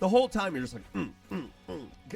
the whole time you're just like,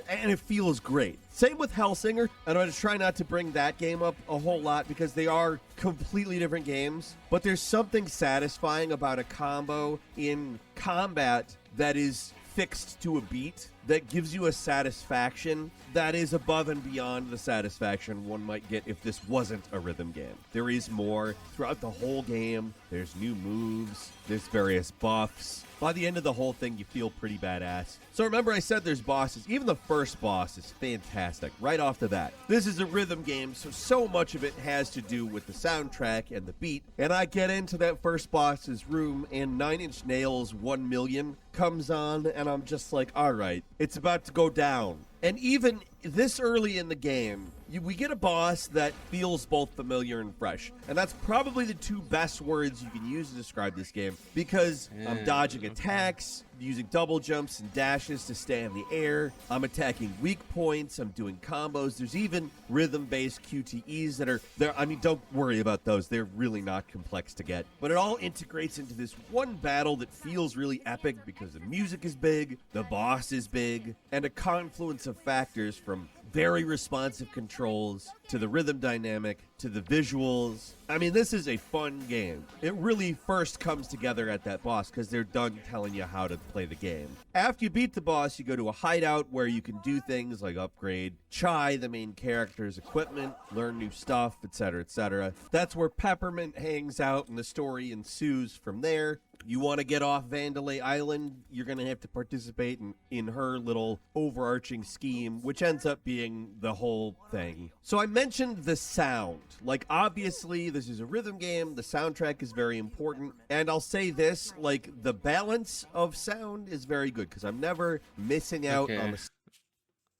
and it feels great. Same with Hellsinger, and I'm going to try not to bring that game up a whole lot because they are completely different games, but there's something satisfying about a combo in combat that is fixed to a beat that gives you a satisfaction that is above and beyond the satisfaction one might get if this wasn't a rhythm game. There is more throughout the whole game. There's new moves, there's various buffs. By the end of the whole thing, you feel pretty badass. So remember I said there's bosses. Even the first boss is fantastic right off the bat. This is a rhythm game, so much of it has to do with the soundtrack and the beat. And I get into that first boss's room, and Nine Inch Nails 1 Million comes on, and I'm just like, all right, it's about to go down. And even this early in the game, we get a boss that feels both familiar and fresh. And that's probably the two best words you can use to describe this game, because I'm dodging attacks, using double jumps and dashes to stay in the air. I'm attacking weak points. I'm doing combos. There's even rhythm-based QTEs that are there. I mean, don't worry about those. They're really not complex to get. But it all integrates into this one battle that feels really epic because the music is big, the boss is big, and a confluence of factors from very responsive controls to the rhythm dynamic to the visuals. I mean, this is a fun game. It really first comes together at that boss because they're done telling you how to play the game. After you beat the boss, you go to a hideout where you can do things like upgrade Chai, the main character's equipment, learn new stuff, etc., etc. That's where Peppermint hangs out and the story ensues from there. You want to get off Vandalay Island, you're going to have to participate in her little overarching scheme, which ends up being the whole thing. So I mentioned the sound. Like, obviously, this is a rhythm game. The soundtrack is very important. And I'll say this, like, the balance of sound is very good because I'm never missing out on the...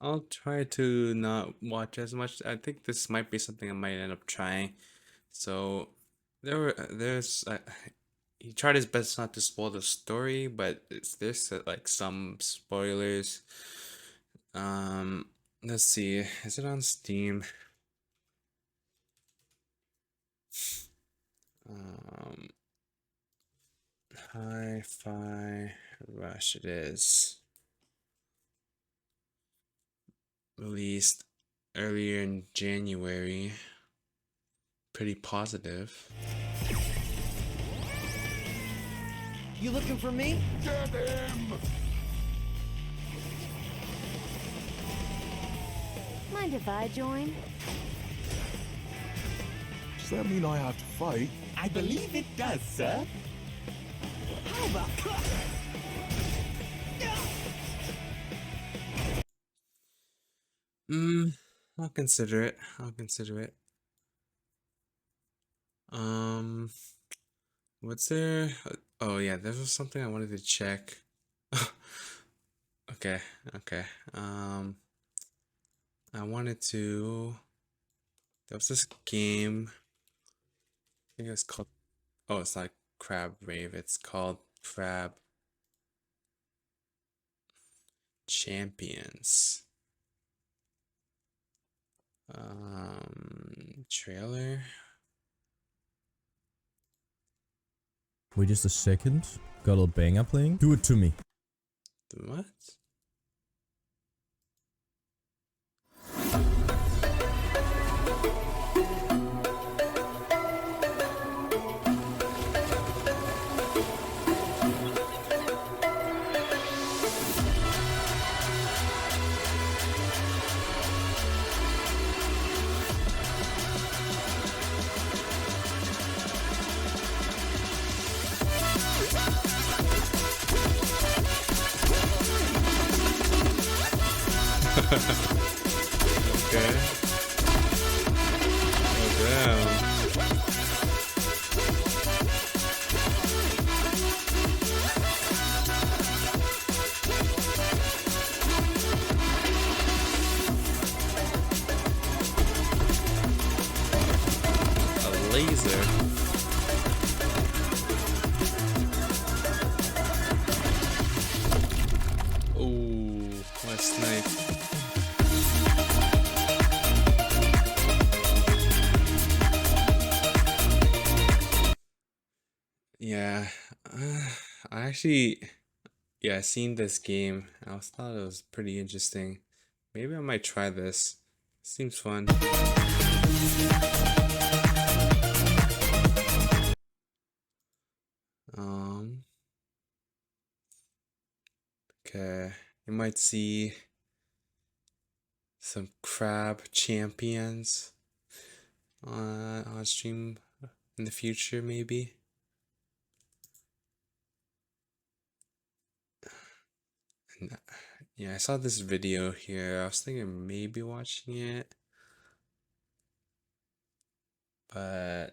I'll try to not watch as much. I think this might be something I might end up trying. So there's... he tried his best not to spoil the story, but there's like some spoilers. Let's see, is it on Steam? Hi-Fi Rush it is. Released earlier in January. Pretty positive. You looking for me? Get him! Mind if I join? Does that mean I have to fight? I believe it does, sir. How about... I'll consider it. I'll consider it. What's there? Oh yeah, there was something I wanted to check. Okay. I wanted to... There was this game. I think it's called... Oh, it's like Crab Rave. It's called Crab Champions. Trailer. Wait just a second. Got a little banger playing. Do it to me. What? Okay. Oh damn. A laser. Oh, what a snipe. Yeah, I actually, yeah, I seen this game. I thought it was pretty interesting. Maybe I might try this. Seems fun. Okay, you might see some crab champions on stream in the future, maybe. And, yeah, I saw this video here. I was thinking maybe watching it, but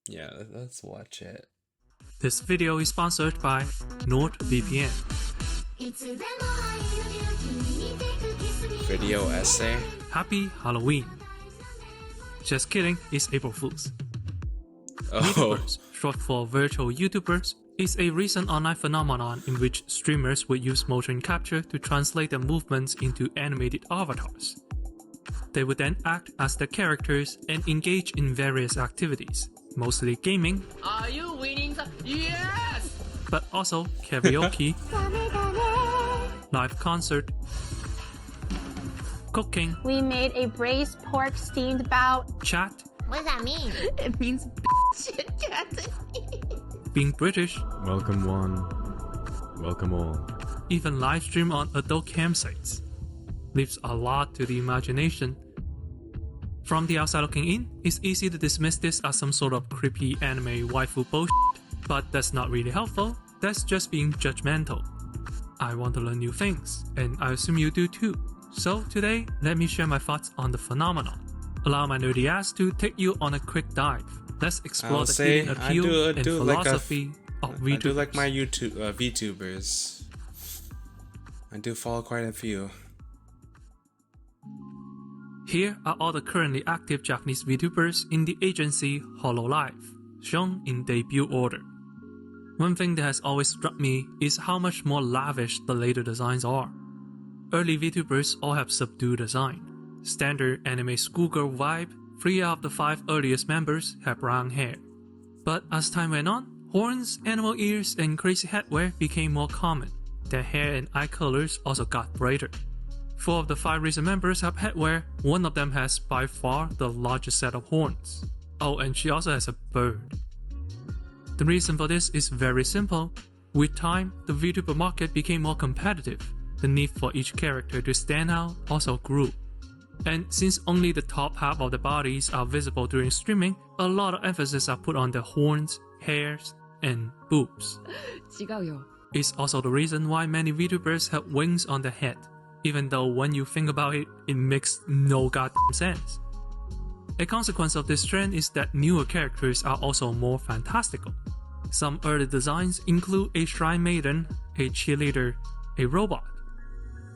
yeah, let's watch it. This video is sponsored by NordVPN. Video essay. Happy Halloween. Just kidding, it's April Fools. Oh, VTubers, short for virtual YouTubers, is a recent online phenomenon in which streamers would use motion capture to translate their movements into animated avatars. They would then act as the characters and engage in various activities, mostly gaming. Are you winning? Yes! But also karaoke, live concert, cooking, We made a braised pork steamed bout. chat, What does that mean? It means shit cat. being British, Welcome one, welcome all. even live stream on adult campsites. Leaves a lot to the imagination. From the outside looking in, it's easy to dismiss this as some sort of creepy anime waifu bullshit, but that's not really helpful, that's just being judgmental. I want to learn new things, and I assume you do too. So today, let me share my thoughts on the phenomenon. Allow my nerdy ass to take you on a quick dive. Let's explore I'll the say hidden I appeal do and like a- philosophy of VTubers. I do like my YouTube VTubers. I do follow quite a few. Here are all the currently active Japanese VTubers in the agency Hololive, shown in debut order. One thing that has always struck me is how much more lavish the later designs are. Early VTubers all have subdued design. Standard anime schoolgirl vibe, 3 out of the 5 earliest members have brown hair. But as time went on, horns, animal ears, and crazy headwear became more common. Their hair and eye colors also got brighter. 4 of the 5 recent members have headwear, one of them has by far the largest set of horns. Oh, and she also has a bird. The reason for this is very simple. With time, the VTuber market became more competitive. The need for each character to stand out also grew. And since only the top half of the bodies are visible during streaming, a lot of emphasis are put on the horns, hairs, and boobs. 違うよ. It's also the reason why many VTubers have wings on their head, even though when you think about it, it makes no goddamn sense. A consequence of this trend is that newer characters are also more fantastical. Some early designs include a shrine maiden, a cheerleader, a robot.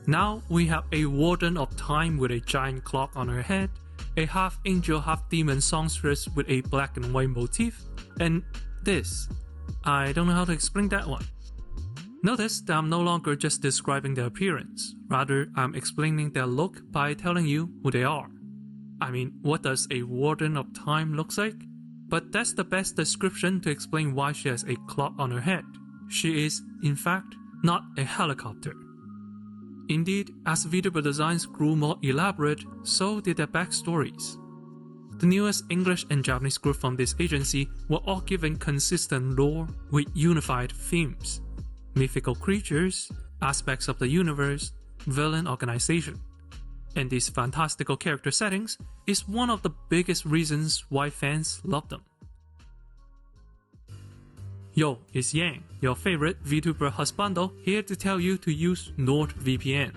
Now we have a warden of time with a giant clock on her head, a half angel, half demon songstress with a black and white motif, and this. I don't know how to explain that one. Notice that I'm no longer just describing their appearance, rather I'm explaining their look by telling you who they are. I mean, what does a warden of time look like? But that's the best description to explain why she has a clock on her head. She is, in fact, not a helicopter. Indeed, as VTuber designs grew more elaborate, so did their backstories. The newest English and Japanese group from this agency were all given consistent lore with unified themes. Mythical creatures, aspects of the universe, villain organization. And these fantastical character settings is one of the biggest reasons why fans love them. Yo, it's Yang, your favorite VTuber husbando, here to tell you to use NordVPN.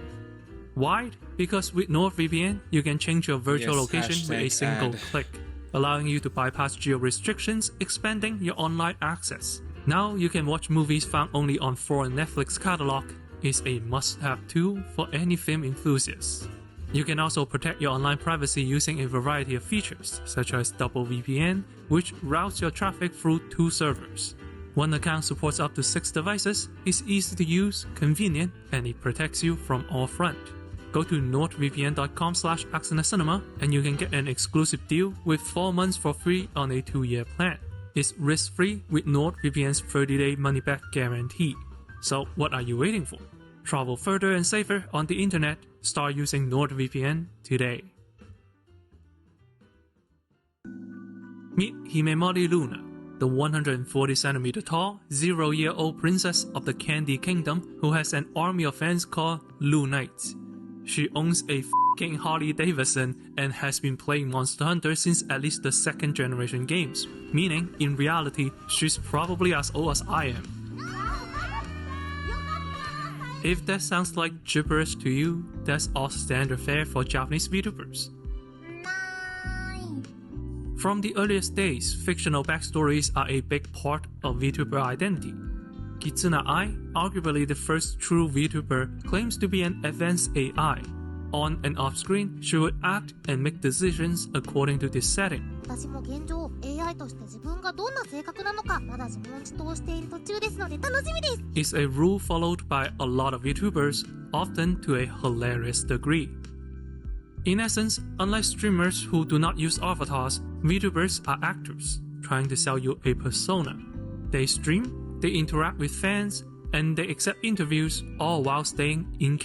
Why? Because with NordVPN, you can change your virtual Yes, location with a hashtag single ad. click, allowing you to bypass geo restrictions, expanding your online access. Now you can watch movies found only on foreign Netflix catalog. It's a must-have tool for any film enthusiast. You can also protect your online privacy using a variety of features, such as double VPN, which routes your traffic through 2 servers. One account supports up to 6 devices, is easy to use, convenient, and it protects you from all fronts. Go to nordvpn.com/accidentalcinema and you can get an exclusive deal with 4 months for free on a 2-year plan. is risk-free with NordVPN's 30-day money-back guarantee. So what are you waiting for? Travel further and safer on the internet. Start using NordVPN today. Meet Himemori Luna, the 140cm tall, 0-year-old princess of the Candy Kingdom who has an army of fans called Lunites. She owns a f***ing Harley Davidson and has been playing Monster Hunter since at least the second generation games, meaning in reality she's probably as old as I am. If that sounds like gibberish to you, that's all standard fare for Japanese VTubers. From the earliest days, fictional backstories are a big part of VTuber identity. Kitsuna Ai, arguably the first true VTuber, claims to be an advanced AI. On and off screen, she would act and make decisions according to this setting. 私も現状 AI として自分がどんな性格なのかまだ自問自答している途中ですので楽しみです。 It's a rule followed by a lot of VTubers, often to a hilarious degree. In essence, unlike streamers who do not use avatars, VTubers are actors, trying to sell you a persona. They stream, they interact with fans, and they accept interviews all while staying in character.